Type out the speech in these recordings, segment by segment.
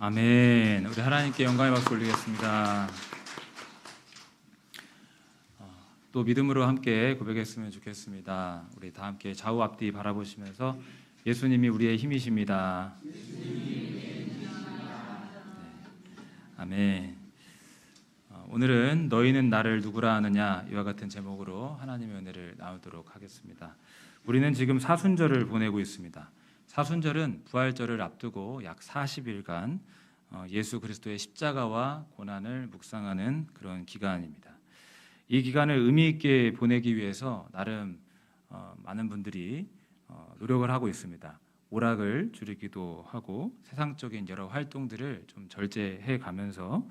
아멘. 우리 하나님께 영광의 박수 올리겠습니다. 또 믿음으로 함께 고백했으면 좋겠습니다. 우리 다 함께 좌우 앞뒤 바라보시면서 예수님이 우리의 힘이십니다. 네. 아멘. 오늘은 너희는 나를 누구라 하느냐 이와 같은 제목으로 하나님의 은혜를 나누도록 하겠습니다. 우리는 지금 사순절을 보내고 있습니다. 사순절은 부활절을 앞두고 약 40일간 예수 그리스도의 십자가와 고난을 묵상하는 그런 기간입니다. 이 기간을 의미 있게 보내기 위해서 나름 많은 분들이 노력을 하고 있습니다. 오락을 줄이기도 하고 세상적인 여러 활동들을 좀 절제해 가면서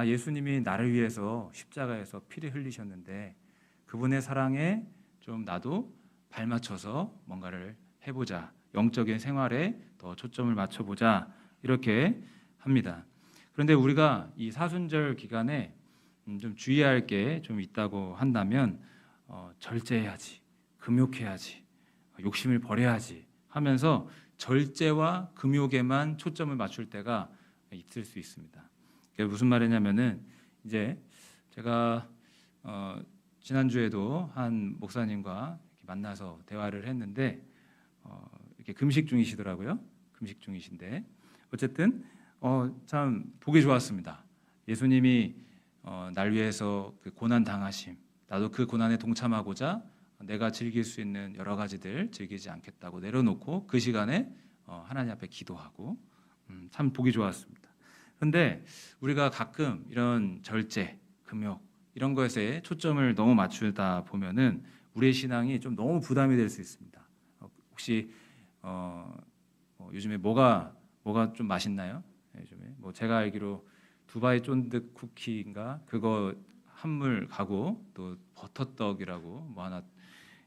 예수님이 나를 위해서 십자가에서 피를 흘리셨는데 그분의 사랑에 좀 나도 발맞춰서 뭔가를 해보자. 영적인 생활에 더 초점을 맞춰보자 이렇게 합니다. 그런데 우리가 이 사순절 기간에 좀 주의할 게 좀 있다고 한다면 절제해야지, 금욕해야지, 욕심을 버려야지 하면서 절제와 금욕에만 초점을 맞출 때가 있을 수 있습니다. 그게 무슨 말이냐면은 이제 제가 지난주에도 한 목사님과 만나서 대화를 했는데 이렇게 금식 중이시더라고요. 금식 중이신데 어쨌든 참 보기 좋았습니다. 예수님이 날 위해서 그 고난 당하심, 나도 그 고난에 동참하고자 내가 즐길 수 있는 여러 가지들 즐기지 않겠다고 내려놓고 그 시간에 하나님 앞에 기도하고 참 보기 좋았습니다. 그런데 우리가 가끔 이런 절제, 금욕 이런 것에 초점을 너무 맞추다 보면은 우리의 신앙이 좀 너무 부담이 될 수 있습니다. 혹시 요즘에 뭐가 좀 맛있나요? 요즘에 뭐 제가 알기로 두바이 쫀득 쿠키인가 그거 한물 가고 또 버터떡이라고 뭐 하나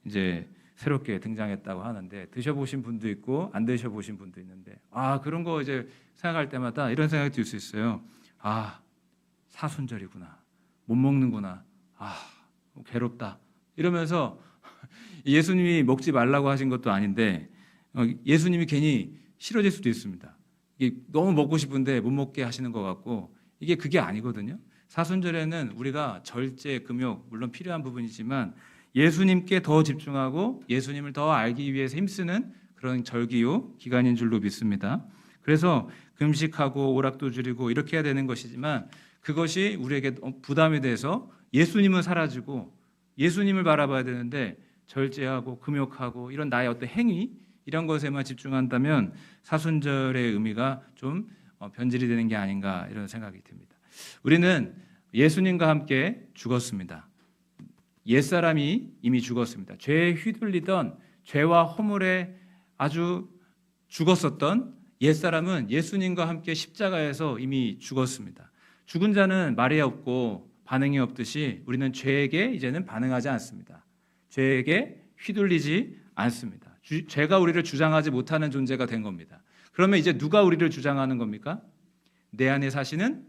이제 새롭게 등장했다고 하는데 드셔보신 분도 있고 안 드셔보신 분도 있는데 그런 거 이제 생각할 때마다 이런 생각이 들 수 있어요. 사순절이구나, 못 먹는구나, 괴롭다 이러면서 예수님이 먹지 말라고 하신 것도 아닌데 예수님이 괜히 싫어질 수도 있습니다. 이게 너무 먹고 싶은데 못 먹게 하시는 것 같고 이게 그게 아니거든요. 사순절에는 우리가 절제, 금욕 물론 필요한 부분이지만 예수님께 더 집중하고 예수님을 더 알기 위해서 힘쓰는 그런 절기요 기간인 줄로 믿습니다. 그래서 금식하고 오락도 줄이고 이렇게 해야 되는 것이지만 그것이 우리에게 부담이 돼서 예수님은 사라지고 예수님을 바라봐야 되는데 절제하고 금욕하고 이런 나의 어떤 행위 이런 것에만 집중한다면 사순절의 의미가 좀 변질이 되는 게 아닌가 이런 생각이 듭니다. 우리는 예수님과 함께 죽었습니다. 옛사람이 이미 죽었습니다. 죄에 휘둘리던 죄와 허물에 아주 죽었었던 옛사람은 예수님과 함께 십자가에서 이미 죽었습니다. 죽은 자는 말이 없고 반응이 없듯이 우리는 죄에게 이제는 반응하지 않습니다. 죄에게 휘둘리지 않습니다. 죄가 우리를 주장하지 못하는 존재가 된 겁니다. 그러면 이제 누가 우리를 주장하는 겁니까? 내 안에 사시는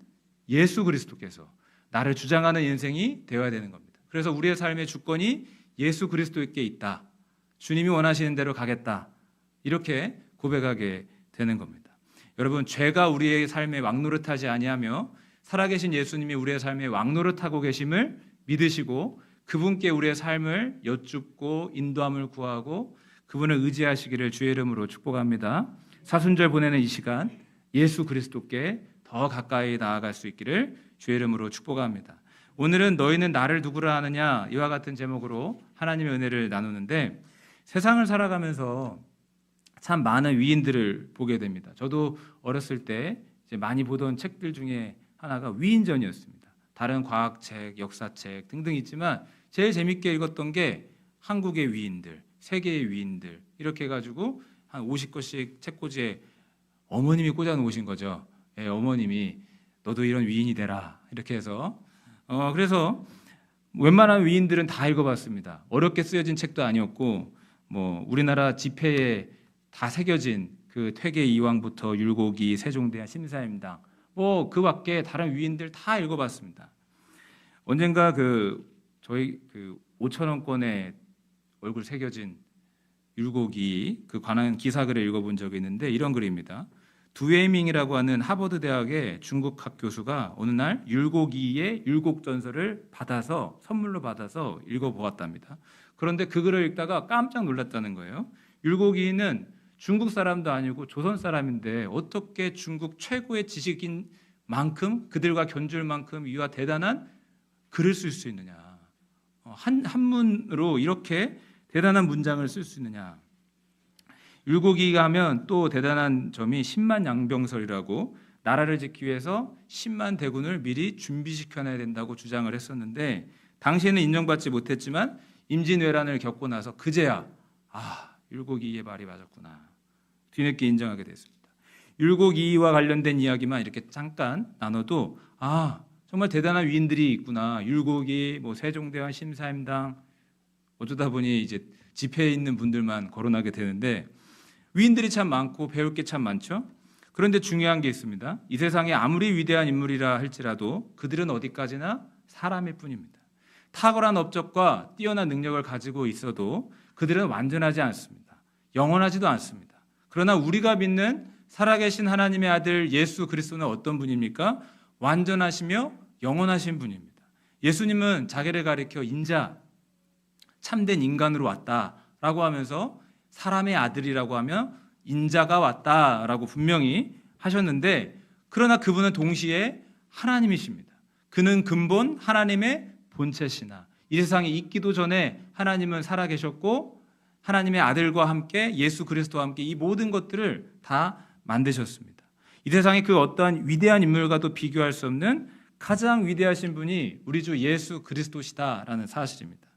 예수 그리스도께서 나를 주장하는 인생이 되어야 되는 겁니다. 그래서 우리의 삶의 주권이 예수 그리스도께 있다. 주님이 원하시는 대로 가겠다. 이렇게 고백하게 되는 겁니다. 여러분, 죄가 우리의 삶에 왕노릇하지 아니하며 살아계신 예수님이 우리의 삶에 왕노릇하고 계심을 믿으시고 그분께 우리의 삶을 여쭙고 인도함을 구하고 그분을 의지하시기를 주의 이름으로 축복합니다. 사순절 보내는 이 시간 예수 그리스도께 더 가까이 나아갈 수 있기를 주의 이름으로 축복합니다. 오늘은 너희는 나를 누구라 하느냐 이와 같은 제목으로 하나님의 은혜를 나누는데 세상을 살아가면서 참 많은 위인들을 보게 됩니다. 저도 어렸을 때 이제 많이 보던 책들 중에 하나가 위인전이었습니다. 다른 과학책, 역사책 등등 있지만 제일 재밌게 읽었던 게 한국의 위인들, 세계의 위인들 이렇게 해가지고 한 50권씩 책꽂이에 어머님이 꽂아 놓으신 거죠. 어머님이 너도 이런 위인이 되라 이렇게 해서 그래서 웬만한 위인들은 다 읽어봤습니다. 어렵게 쓰여진 책도 아니었고 뭐 우리나라 지폐에 다 새겨진 그 퇴계 이황부터 율곡이, 세종대왕, 심사임당 뭐 그 밖에 다른 위인들 다 읽어봤습니다. 언젠가 저희 5,000원권에 얼굴 새겨진 율곡이 그 관한 기사글을 읽어본 적이 있는데 이런 글입니다. 두웨이밍이라고 하는 하버드 대학의 중국학 교수가 어느 날 율곡이의 율곡전설을 선물로 받아서 읽어보았답니다. 그런데 그 글을 읽다가 깜짝 놀랐다는 거예요. 율곡이는 중국 사람도 아니고 조선 사람인데 어떻게 중국 최고의 지식인 만큼, 그들과 견줄 만큼 이와 대단한 글을 쓸 수 있느냐, 한문으로 이렇게 대단한 문장을 쓸 수 있느냐. 율곡이가 하면 또 대단한 점이 10만 양병설이라고 나라를 짓기 위해서 10만 대군을 미리 준비시켜놔야 된다고 주장을 했었는데, 당시에는 인정받지 못했지만 임진왜란을 겪고 나서 그제야 율곡이의 말이 맞았구나, 뒤늦게 인정하게 됐습니다. 율곡이와 관련된 이야기만 이렇게 잠깐 나눠도 정말 대단한 위인들이 있구나. 율곡이, 세종대왕, 심사임당, 어쩌다 보니 이제 집회에 있는 분들만 거론하게 되는데 위인들이 참 많고 배울 게 참 많죠. 그런데 중요한 게 있습니다. 이 세상에 아무리 위대한 인물이라 할지라도 그들은 어디까지나 사람일 뿐입니다. 탁월한 업적과 뛰어난 능력을 가지고 있어도 그들은 완전하지 않습니다. 영원하지도 않습니다. 그러나 우리가 믿는 살아계신 하나님의 아들 예수 그리스도는 어떤 분입니까? 완전하시며 영원하신 분입니다. 예수님은 자기를 가리켜 인자, 참된 인간으로 왔다라고 하면서 사람의 아들이라고 하면 인자가 왔다라고 분명히 하셨는데, 그러나 그분은 동시에 하나님이십니다. 그는 근본 하나님의 본체시나 이 세상에 있기도 전에 하나님은 살아계셨고 하나님의 아들과 함께 예수 그리스도와 함께 이 모든 것들을 다 만드셨습니다. 이 세상에 그 어떠한 위대한 인물과도 비교할 수 없는 가장 위대하신 분이 우리 주 예수 그리스도시다라는 사실입니다.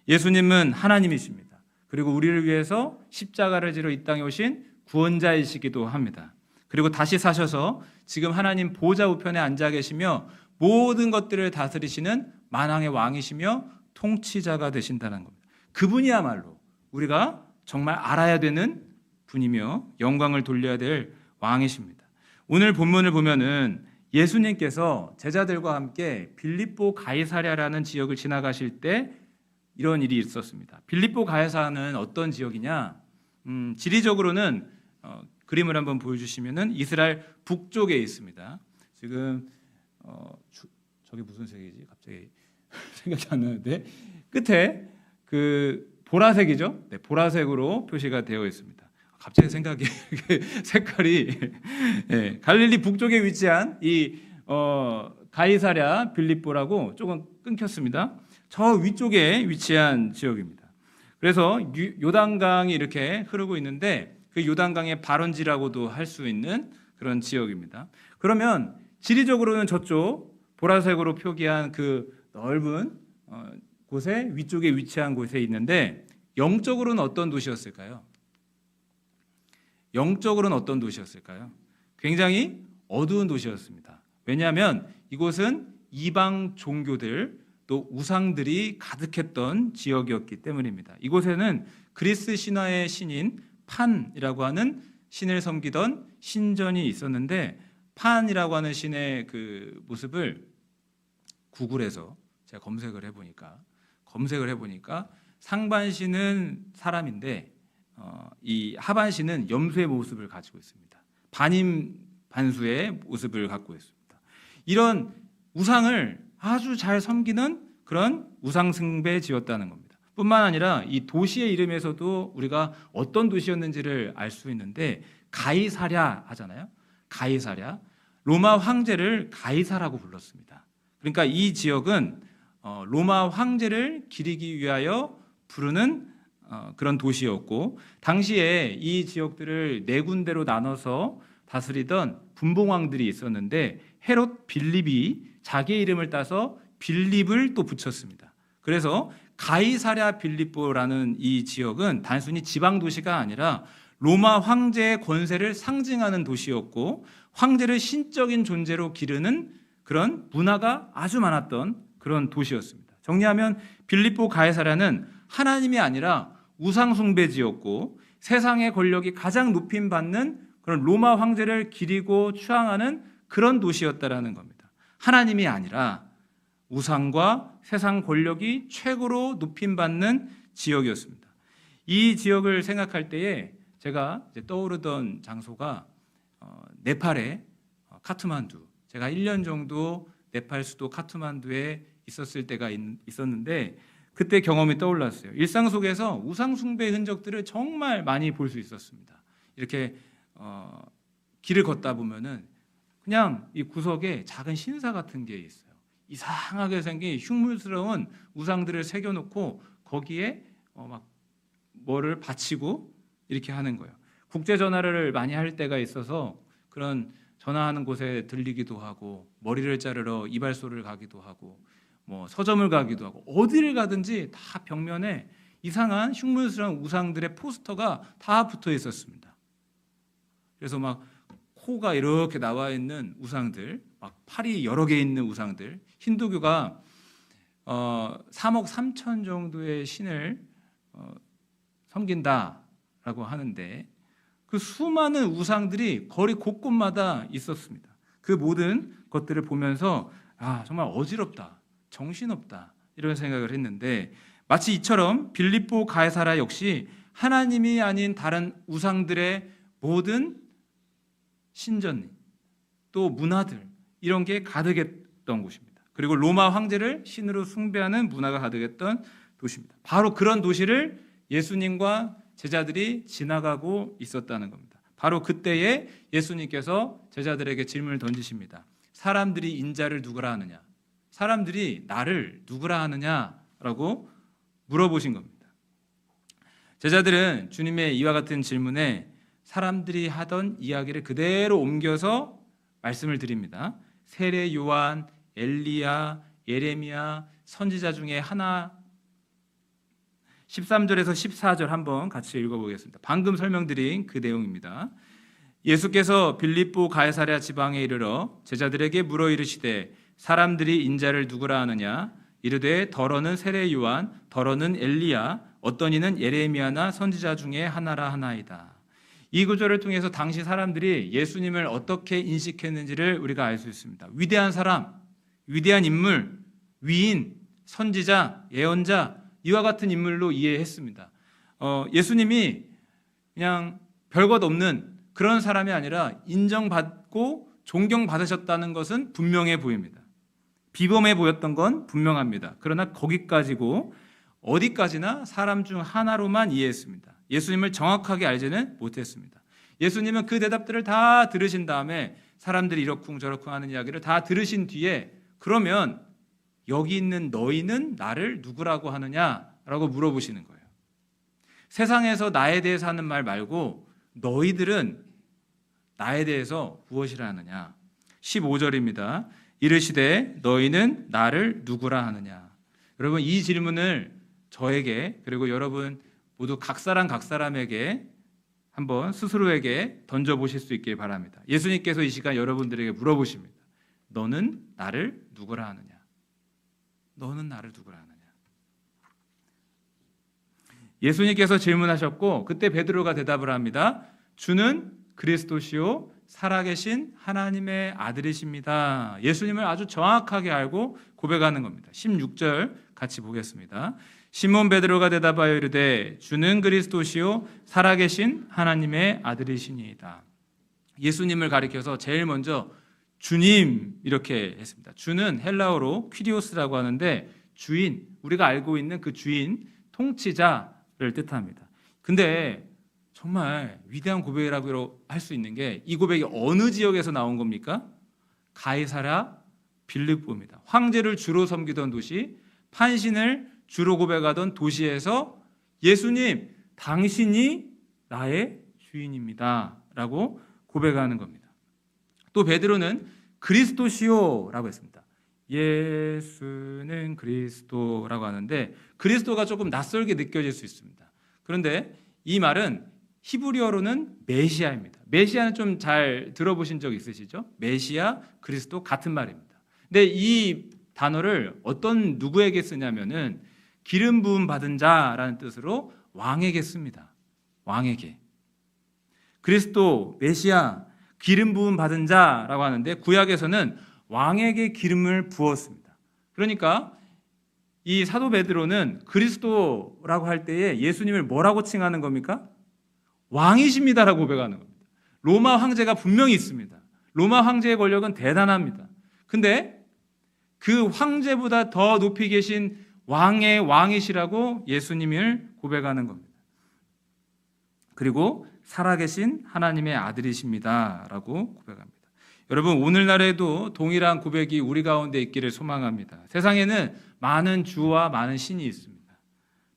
예수님은 하나님이십니다. 그리고 우리를 위해서 십자가를 지러 이 땅에 오신 구원자이시기도 합니다. 그리고 다시 사셔서 지금 하나님 보좌 우편에 앉아 계시며 모든 것들을 다스리시는 만왕의 왕이시며 통치자가 되신다는 겁니다. 그분이야말로 우리가 정말 알아야 되는 분이며 영광을 돌려야 될 왕이십니다. 오늘 본문을 보면은 예수님께서 제자들과 함께 빌립보 가이사랴라는 지역을 지나가실 때 이런 일이 있었습니다. 빌립보 가이사랴는 어떤 지역이냐? 지리적으로는 그림을 한번 보여주시면은 이스라엘 북쪽에 있습니다. 지금 저게 무슨 색이지? 갑자기 생각이 안 나는데 끝에 그 보라색이죠? 네, 보라색으로 표시가 되어 있습니다. 갑자기 생각이 색깔이 네, 갈릴리 북쪽에 위치한 이 가이사랴 빌립보라고 조금 끊겼습니다. 저 위쪽에 위치한 지역입니다. 그래서 요단강이 이렇게 흐르고 있는데 그 요단강의 발원지라고도 할 수 있는 그런 지역입니다. 그러면 지리적으로는 저쪽 보라색으로 표기한 그 넓은 곳에 위쪽에 위치한 곳에 있는데 영적으로는 어떤 도시였을까요? 영적으로는 어떤 도시였을까요? 굉장히 어두운 도시였습니다. 왜냐하면 이곳은 이방 종교들 또 우상들이 가득했던 지역이었기 때문입니다. 이곳에는 그리스 신화의 신인 판이라고 하는 신을 섬기던 신전이 있었는데, 판이라고 하는 신의 그 모습을 구글에서 제가 검색을 해보니까 상반신은 사람인데 이 하반신은 염소의 모습을 가지고 있습니다. 반인 반수의 모습을 갖고 있습니다. 이런 우상을 아주 잘 섬기는 그런 우상 숭배지였다는 겁니다. 뿐만 아니라 이 도시의 이름에서도 우리가 어떤 도시였는지를 알 수 있는데, 가이사랴 하잖아요. 가이사랴, 로마 황제를 가이사라고 불렀습니다. 그러니까 이 지역은 로마 황제를 기리기 위하여 부르는 그런 도시였고, 당시에 이 지역들을 네 군데로 나눠서 다스리던 분봉왕들이 있었는데 헤롯 빌립이 자기의 이름을 따서 빌립을 또 붙였습니다. 그래서 가이사랴 빌립보라는 이 지역은 단순히 지방 도시가 아니라 로마 황제의 권세를 상징하는 도시였고, 황제를 신적인 존재로 기르는 그런 문화가 아주 많았던 그런 도시였습니다. 정리하면 빌립보 가이사랴는 하나님이 아니라 우상 숭배지였고, 세상의 권력이 가장 높임받는 그런 로마 황제를 기리고 추앙하는 그런 도시였다라는 겁니다. 하나님이 아니라 우상과 세상 권력이 최고로 높임받는 지역이었습니다. 이 지역을 생각할 때에 제가 이제 떠오르던 장소가 네팔의 카트만두, 제가 1년 정도 네팔 수도 카트만두에 있었을 때가 있었는데 그때 경험이 떠올랐어요. 일상 속에서 우상 숭배의 흔적들을 정말 많이 볼 수 있었습니다. 이렇게 길을 걷다 보면은 그냥 이 구석에 작은 신사 같은 게 있어요. 이상하게 생긴 흉물스러운 우상들을 새겨놓고 거기에 막 뭐를 바치고 이렇게 하는 거예요. 국제 전화를 많이 할 때가 있어서 그런 전화하는 곳에 들리기도 하고, 머리를 자르러 이발소를 가기도 하고, 뭐 서점을 가기도 하고, 어디를 가든지 다 벽면에 이상한 흉물스러운 우상들의 포스터가 다 붙어 있었습니다. 그래서 막 코가 이렇게 나와 있는 우상들, 막 팔이 여러 개 있는 우상들, 힌두교가 3억 3천 정도의 신을 섬긴다라고 하는데 그 수많은 우상들이 거리 곳곳마다 있었습니다. 그 모든 것들을 보면서 정말 어지럽다, 정신없다 이런 생각을 했는데, 마치 이처럼 빌립보 가이사랴 역시 하나님이 아닌 다른 우상들의 모든 신전 또 문화들 이런 게 가득했던 곳입니다. 그리고 로마 황제를 신으로 숭배하는 문화가 가득했던 도시입니다. 바로 그런 도시를 예수님과 제자들이 지나가고 있었다는 겁니다. 바로 그때에 예수님께서 제자들에게 질문을 던지십니다. 사람들이 인자를 누구라 하느냐? 사람들이 나를 누구라 하느냐라고 물어보신 겁니다. 제자들은 주님의 이와 같은 질문에 사람들이 하던 이야기를 그대로 옮겨서 말씀을 드립니다. 세례 요한, 엘리야, 예레미야, 선지자 중에 하나, 13절에서 14절 한번 같이 읽어보겠습니다. 방금 설명드린 그 내용입니다. 예수께서 빌립보 가이사랴 지방에 이르러 제자들에게 물어 이르시되 사람들이 인자를 누구라 하느냐? 이르되 더러는 세례 요한, 더러는 엘리야, 어떤 이는 예레미야나 선지자 중에 하나라 하나이다. 이 구절을 통해서 당시 사람들이 예수님을 어떻게 인식했는지를 우리가 알 수 있습니다. 위대한 사람, 위대한 인물, 위인, 선지자, 예언자, 이와 같은 인물로 이해했습니다. 예수님이 그냥 별것 없는 그런 사람이 아니라 인정받고 존경받으셨다는 것은 분명해 보입니다. 비범해 보였던 건 분명합니다. 그러나 거기까지고 어디까지나 사람 중 하나로만 이해했습니다. 예수님을 정확하게 알지는 못했습니다. 예수님은 그 대답들을 다 들으신 다음에 사람들이 이러쿵저러쿵 하는 이야기를 다 들으신 뒤에 그러면 여기 있는 너희는 나를 누구라고 하느냐라고 물어보시는 거예요. 세상에서 나에 대해서 하는 말 말고 너희들은 나에 대해서 무엇이라 하느냐. 15절입니다. 이르시되 너희는 나를 누구라 하느냐. 여러분 이 질문을 저에게 그리고 여러분 모두 각 사람에게 한번 스스로에게 던져보실 수 있길 바랍니다. 예수님께서 이 시간 여러분들에게 물어보십니다. 너는 나를 누구라 하느냐? 너는 나를 누구라 하느냐? 예수님께서 질문하셨고 그때 베드로가 대답을 합니다. 주는 그리스도시요 살아계신 하나님의 아들이십니다. 예수님을 아주 정확하게 알고 고백하는 겁니다. 16절 같이 보겠습니다. 시몬 베드로가 대답하여 이르되 주는 그리스도시요 살아계신 하나님의 아들이시니이다. 예수님을 가리켜서 제일 먼저 주님 이렇게 했습니다. 주는 헬라어로 퀴리오스라고 하는데 주인, 우리가 알고 있는 그 주인, 통치자를 뜻합니다. 근데 정말 위대한 고백이라고 할 수 있는 게 이 고백이 어느 지역에서 나온 겁니까? 가이사랴 빌립보입니다. 황제를 주로 섬기던 도시, 판신을 주로 고백하던 도시에서 예수님, 당신이 나의 주인입니다 라고 고백하는 겁니다. 또 베드로는 그리스도시오라고 했습니다. 예수는 그리스도라고 하는데 그리스도가 조금 낯설게 느껴질 수 있습니다. 그런데 이 말은 히브리어로는 메시아입니다. 메시아는 좀 잘 들어보신 적 있으시죠? 메시아, 그리스도 같은 말입니다. 근데 이 단어를 어떤 누구에게 쓰냐면은 기름 부음 받은 자라는 뜻으로 왕에게 씁니다. 왕에게. 그리스도, 메시아, 기름 부음 받은 자라고 하는데 구약에서는 왕에게 기름을 부었습니다. 그러니까 이 사도 베드로는 그리스도라고 할 때에 예수님을 뭐라고 칭하는 겁니까? 왕이십니다라고 고백하는 겁니다. 로마 황제가 분명히 있습니다. 로마 황제의 권력은 대단합니다. 근데 그 황제보다 더 높이 계신 왕의 왕이시라고 예수님을 고백하는 겁니다. 그리고 살아계신 하나님의 아들이십니다 라고 고백합니다. 여러분, 오늘날에도 동일한 고백이 우리 가운데 있기를 소망합니다. 세상에는 많은 주와 많은 신이 있습니다.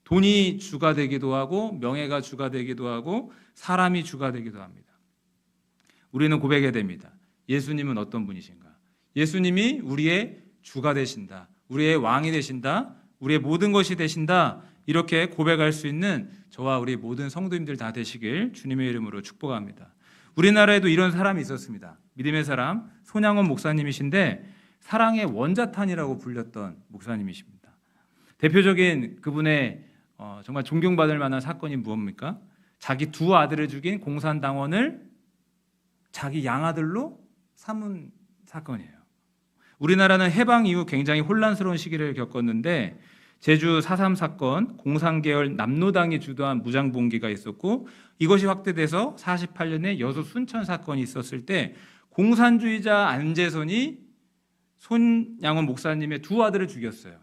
돈이 주가 되기도 하고 명예가 주가 되기도 하고 사람이 주가 되기도 합니다. 우리는 고백해야 됩니다. 예수님은 어떤 분이신가? 예수님이 우리의 주가 되신다. 우리의 왕이 되신다. 우리의 모든 것이 되신다. 이렇게 고백할 수 있는 저와 우리 모든 성도님들 다 되시길 주님의 이름으로 축복합니다. 우리나라에도 이런 사람이 있었습니다. 믿음의 사람 손양원 목사님이신데 사랑의 원자탄이라고 불렸던 목사님이십니다. 대표적인 그분의 정말 존경받을 만한 사건이 무엇입니까? 자기 두 아들을 죽인 공산당원을 자기 양아들로 삼은 사건이에요. 우리나라는 해방 이후 굉장히 혼란스러운 시기를 겪었는데 제주 4.3 사건, 공산계열 남로당이 주도한 무장봉기가 있었고 이것이 확대돼서 48년에 여수 순천 사건이 있었을 때 공산주의자 안재선이 손양원 목사님의 두 아들을 죽였어요.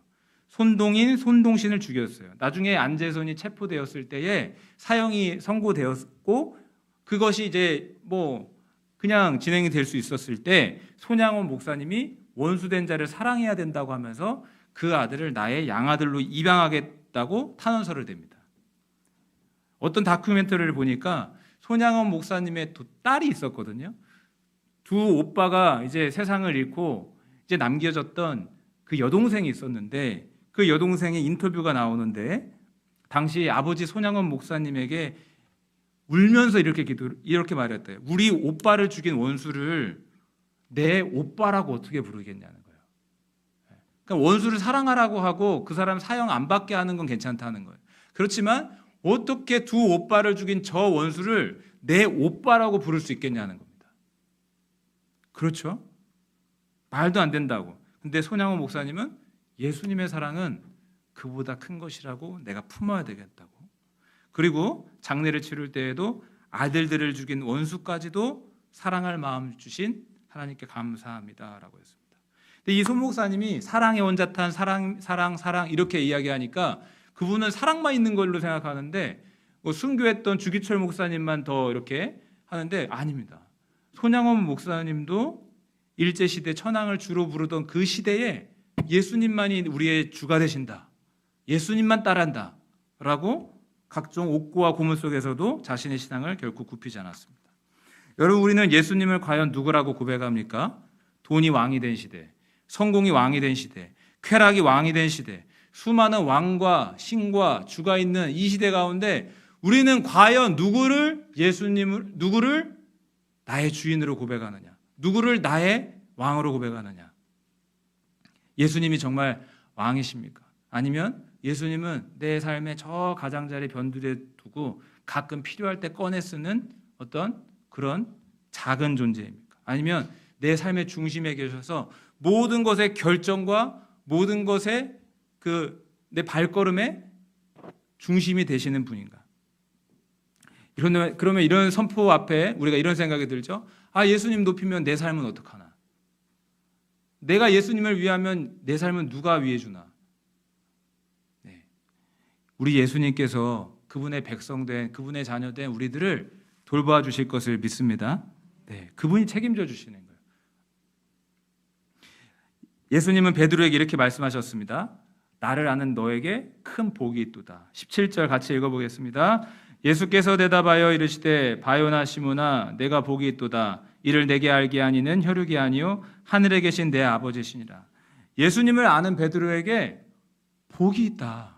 손동인, 손동신을 죽였어요. 나중에 안재선이 체포되었을 때에 사형이 선고되었고 그것이 이제 그냥 진행이 될 수 있었을 때 손양원 목사님이 원수된 자를 사랑해야 된다고 하면서 그 아들을 나의 양아들로 입양하겠다고 탄원서를 댑니다. 어떤 다큐멘터리를 보니까 손양원 목사님의 두 딸이 있었거든요. 두 오빠가 이제 세상을 잃고 이제 남겨졌던 그 여동생이 있었는데 그 여동생의 인터뷰가 나오는데 당시 아버지 손양원 목사님에게 울면서 이렇게 말했대요. 우리 오빠를 죽인 원수를 내 오빠라고 어떻게 부르겠냐는 거예요. 그러니까 원수를 사랑하라고 하고 그 사람 사형 안 받게 하는 건 괜찮다는 거예요. 그렇지만 어떻게 두 오빠를 죽인 저 원수를 내 오빠라고 부를 수 있겠냐는 겁니다. 그렇죠? 말도 안 된다고. 근데 손양원 목사님은 예수님의 사랑은 그보다 큰 것이라고 내가 품어야 되겠다고. 그리고 장례를 치를 때에도 아들들을 죽인 원수까지도 사랑할 마음 주신 하나님께 감사합니다라고 했습니다. 근데 이 손 목사님이 사랑의 원자탄, 사랑 이렇게 이야기하니까 그분은 사랑만 있는 걸로 생각하는데 순교했던 주기철 목사님만 더 이렇게 하는데 아닙니다. 손양원 목사님도 일제시대 천황을 주로 부르던 그 시대에 예수님만이 우리의 주가 되신다. 예수님만 따른다. 라고 각종 옥고와 고문 속에서도 자신의 신앙을 결코 굽히지 않았습니다. 여러분, 우리는 예수님을 과연 누구라고 고백합니까? 돈이 왕이 된 시대, 성공이 왕이 된 시대, 쾌락이 왕이 된 시대, 수많은 왕과 신과 주가 있는 이 시대 가운데 우리는 과연 누구를 나의 주인으로 고백하느냐? 누구를 나의 왕으로 고백하느냐? 예수님이 정말 왕이십니까? 아니면 예수님은 내 삶의 저 가장자리 변두리에 두고 가끔 필요할 때 꺼내 쓰는 어떤 그런 작은 존재입니까? 아니면 내 삶의 중심에 계셔서 모든 것의 결정과 모든 것의 내 발걸음의 중심이 되시는 분인가? 그러면 이런 선포 앞에 우리가 이런 생각이 들죠. 예수님 높이면 내 삶은 어떡하나? 내가 예수님을 위하면 내 삶은 누가 위해주나? 네. 우리 예수님께서 그분의 백성된, 그분의 자녀된 우리들을 돌봐 주실 것을 믿습니다. 네. 그분이 책임져 주시는 거예요. 예수님은 베드로에게 이렇게 말씀하셨습니다. 나를 아는 너에게 큰 복이 있도다. 17절 같이 읽어보겠습니다. 예수께서 대답하여 이르시되 바요나 시므나 내가 복이 있도다. 이를 내게 알게 하니는 혈육이 아니요 하늘에 계신 내 아버지시니라. 예수님을 아는 베드로에게 복이 있다.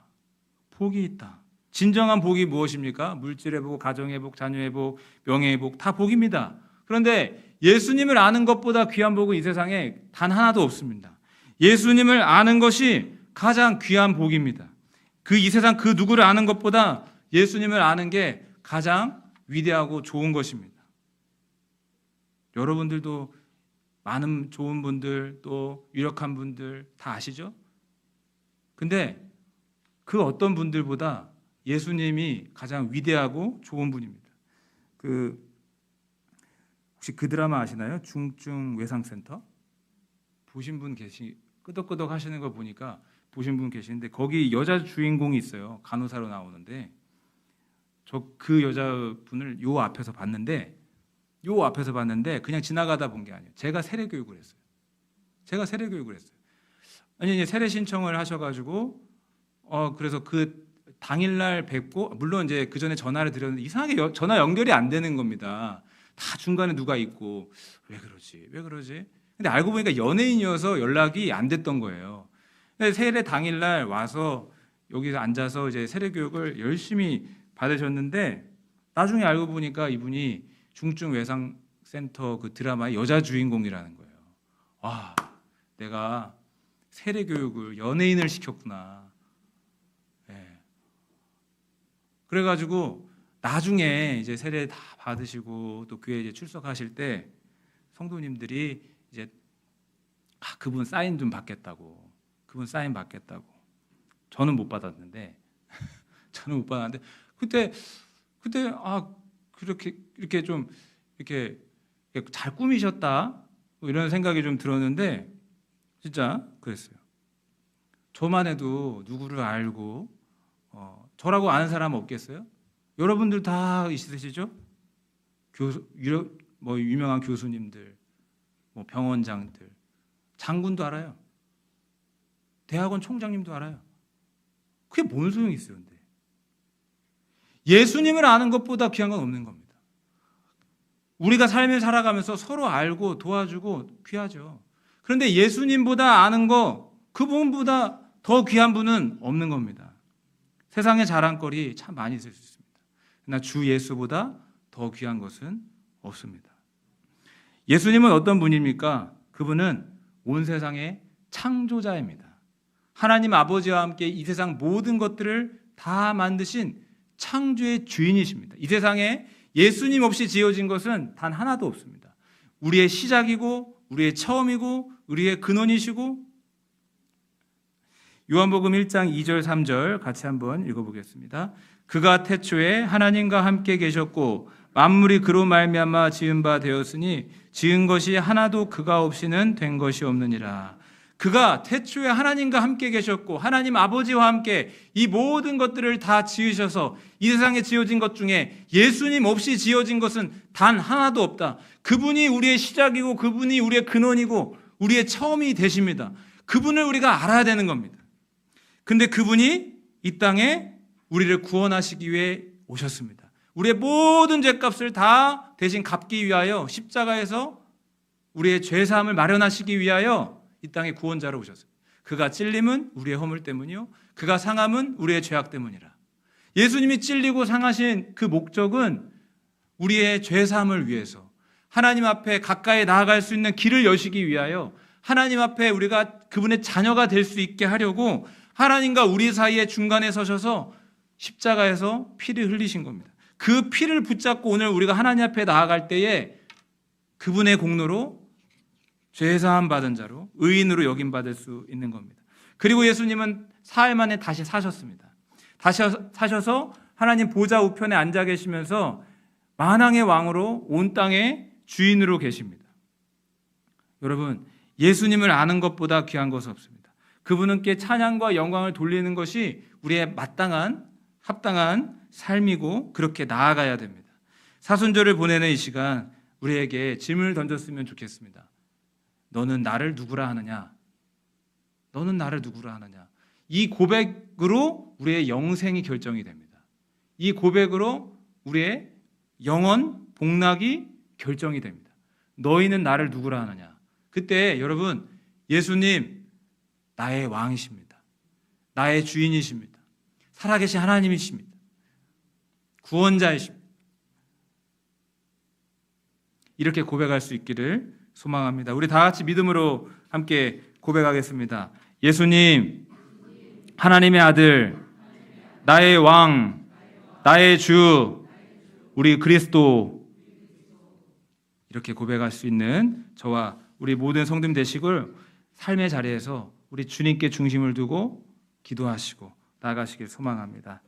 복이 있다. 진정한 복이 무엇입니까? 물질의 복, 가정의 복, 자녀의 복, 명예의 복 다 복입니다. 그런데 예수님을 아는 것보다 귀한 복은 이 세상에 단 하나도 없습니다. 예수님을 아는 것이 가장 귀한 복입니다. 이 세상 그 누구를 아는 것보다 예수님을 아는 게 가장 위대하고 좋은 것입니다. 여러분들도 많은 좋은 분들 또 유력한 분들 다 아시죠? 근데 그 어떤 분들보다 예수님이 가장 위대하고 좋은 분입니다. 혹시 그 드라마 아시나요? 중증 외상센터? 보신 분 끄덕끄덕 하시는 거 보니까 보신 분 계시는데 거기 여자 주인공이 있어요. 간호사로 나오는데 저 그 여자분을 요 앞에서 봤는데 그냥 지나가다 본 게 아니에요. 제가 세례 교육을 했어요. 아니 이제 세례 신청을 하셔가지고 그래서 그 당일날 뵙고 물론 이제 그 전에 전화를 드렸는데 이상하게 전화 연결이 안 되는 겁니다. 다 중간에 누가 있고 왜 그러지? 근데 알고 보니까 연예인이어서 연락이 안 됐던 거예요. 근데 세례 당일날 와서 여기서 앉아서 이제 세례 교육을 열심히 받으셨는데 나중에 알고 보니까 이분이 중증 외상 센터 그 드라마의 여자 주인공이라는 거예요. 와, 내가 세례 교육을 연예인을 시켰구나. 네. 그래가지고 나중에 이제 세례 다 받으시고 또 교회 이제 출석하실 때 성도님들이 이제 그분 사인 좀 받겠다고. 저는 못 받았는데 그때 이렇게 좀 이렇게 잘 꾸미셨다 뭐 이런 생각이 좀 들었는데 진짜 그랬어요. 저만 해도 누구를 알고 저라고 아는 사람 없겠어요? 여러분들 다 있으시죠? 유명한 교수님들, 뭐 병원장들, 장군도 알아요. 대학원 총장님도 알아요. 그게 뭔 소용이 있어요, 근데. 예수님을 아는 것보다 귀한 건 없는 겁니다. 우리가 삶을 살아가면서 서로 알고 도와주고 귀하죠. 그런데 예수님보다 아는 거, 그분보다 더 귀한 분은 없는 겁니다. 세상에 자랑거리 참 많이 있을 수 있습니다. 그러나 주 예수보다 더 귀한 것은 없습니다. 예수님은 어떤 분입니까? 그분은 온 세상의 창조자입니다. 하나님 아버지와 함께 이 세상 모든 것들을 다 만드신 창조의 주인이십니다. 이 세상에 예수님 없이 지어진 것은 단 하나도 없습니다. 우리의 시작이고 우리의 처음이고 우리의 근원이시고. 요한복음 1장 2절 3절 같이 한번 읽어보겠습니다. 그가 태초에 하나님과 함께 계셨고 만물이 그로 말미암아 지은 바 되었으니 지은 것이 하나도 그가 없이는 된 것이 없느니라. 그가 태초에 하나님과 함께 계셨고 하나님 아버지와 함께 이 모든 것들을 다 지으셔서 이 세상에 지어진 것 중에 예수님 없이 지어진 것은 단 하나도 없다. 그분이 우리의 시작이고 그분이 우리의 근원이고 우리의 처음이 되십니다. 그분을 우리가 알아야 되는 겁니다. 근데 그분이 이 땅에 우리를 구원하시기 위해 오셨습니다. 우리의 모든 죄값을 다 대신 갚기 위하여 십자가에서 우리의 죄사함을 마련하시기 위하여 이 땅에 구원자로 오셨습니다. 그가 찔림은 우리의 허물 때문이요 그가 상함은 우리의 죄악 때문이라. 예수님이 찔리고 상하신 그 목적은 우리의 죄사함을 위해서 하나님 앞에 가까이 나아갈 수 있는 길을 여시기 위하여 하나님 앞에 우리가 그분의 자녀가 될 수 있게 하려고 하나님과 우리 사이의 중간에 서셔서 십자가에서 피를 흘리신 겁니다. 그 피를 붙잡고 오늘 우리가 하나님 앞에 나아갈 때에 그분의 공로로 죄사함 받은 자로 의인으로 여김받을 수 있는 겁니다. 그리고 예수님은 사흘 만에 다시 사셨습니다. 다시 사셔서 하나님 보좌 우편에 앉아 계시면서 만왕의 왕으로 온 땅의 주인으로 계십니다. 여러분, 예수님을 아는 것보다 귀한 것은 없습니다. 그분께 찬양과 영광을 돌리는 것이 우리의 마땅한 합당한 삶이고 그렇게 나아가야 됩니다. 사순절을 보내는 이 시간 우리에게 질문을 던졌으면 좋겠습니다. 너는 나를 누구라 하느냐? 너는 나를 누구라 하느냐? 이 고백으로 우리의 영생이 결정이 됩니다. 이 고백으로 우리의 영원 복락이 결정이 됩니다. 너희는 나를 누구라 하느냐? 그때 여러분, 예수님 나의 왕이십니다. 나의 주인이십니다. 살아계신 하나님이십니다. 구원자이십니다. 이렇게 고백할 수 있기를 소망합니다. 우리 다 같이 믿음으로 함께 고백하겠습니다. 예수님, 하나님의 아들, 나의 왕, 나의 주, 우리 그리스도. 이렇게 고백할 수 있는 저와 우리 모든 성도님 되시길 삶의 자리에서 우리 주님께 중심을 두고 기도하시고 나아가시길 소망합니다.